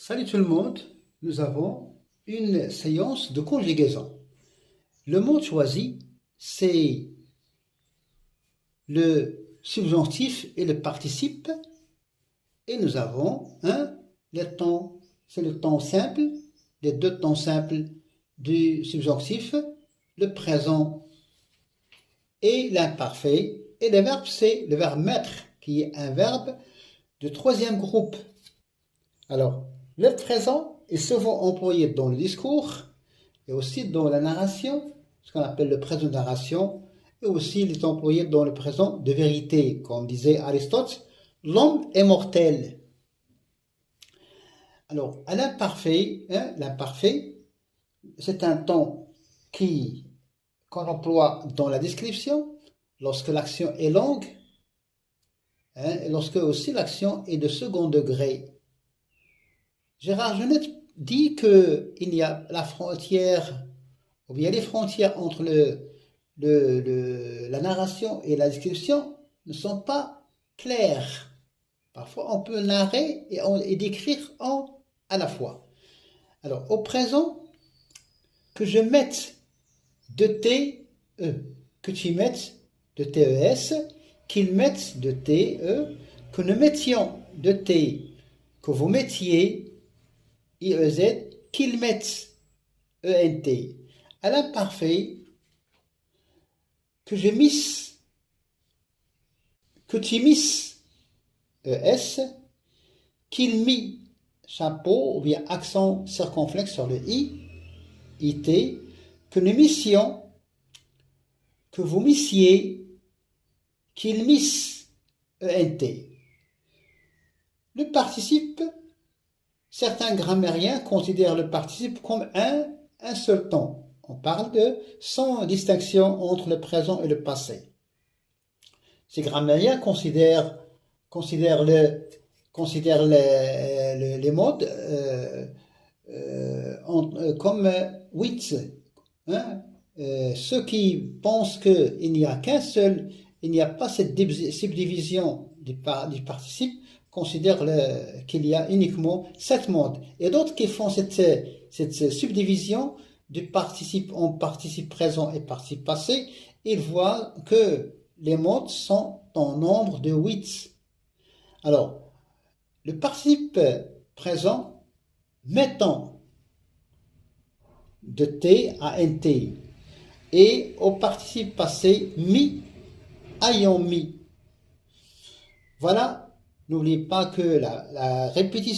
Salut tout le monde, nous avons une séance de conjugaison. Le mot choisi, c'est le subjonctif et le participe. Et nous avons le temps, c'est le temps simple, les deux temps simples du subjonctif, le présent et l'imparfait. Et le verbe, c'est le verbe mettre, qui est un verbe de troisième groupe. Alors, le présent est souvent employé dans le discours et aussi dans la narration, ce qu'on appelle le présent de narration, et aussi il est employé dans le présent de vérité, comme disait Aristote, l'homme est mortel. Alors, à l'imparfait, l'imparfait, c'est un temps qu'on emploie dans la description, lorsque l'action est longue, et lorsque aussi l'action est de second degré. Gérard Genette dit qu'il y a la frontière, ou bien les frontières entre la narration et la description ne sont pas claires. Parfois, on peut narrer et décrire à la fois. Alors, au présent, que je mette de T, E, que tu mettes de TES, qu'ils mettent de TE, que nous mettions de T, que vous mettiez IEZ, qu'ils mettent ENT. À l'imparfait, que je misse, que tu misses ES, qu'il mit chapeau ou bien accent circonflexe sur le I, IT, que nous missions, que vous missiez, qu'il misse ENT. Le participe, certains grammairiens considèrent le participe comme un seul temps. On parle de sans distinction entre le présent et le passé. Ces grammairiens considèrent les modes comme 8. Ceux qui pensent qu'il n'y a qu'un seul, il n'y a pas cette subdivision du participe, considèrent qu'il y a uniquement 7 modes. Et d'autres qui font cette subdivision du participe en participe présent et participe passé, ils voient que les modes sont en nombre de 8. Alors, le participe présent, mettant de T à NT, et au participe passé, mis, ayant mis. Voilà, n'oubliez pas que la répétition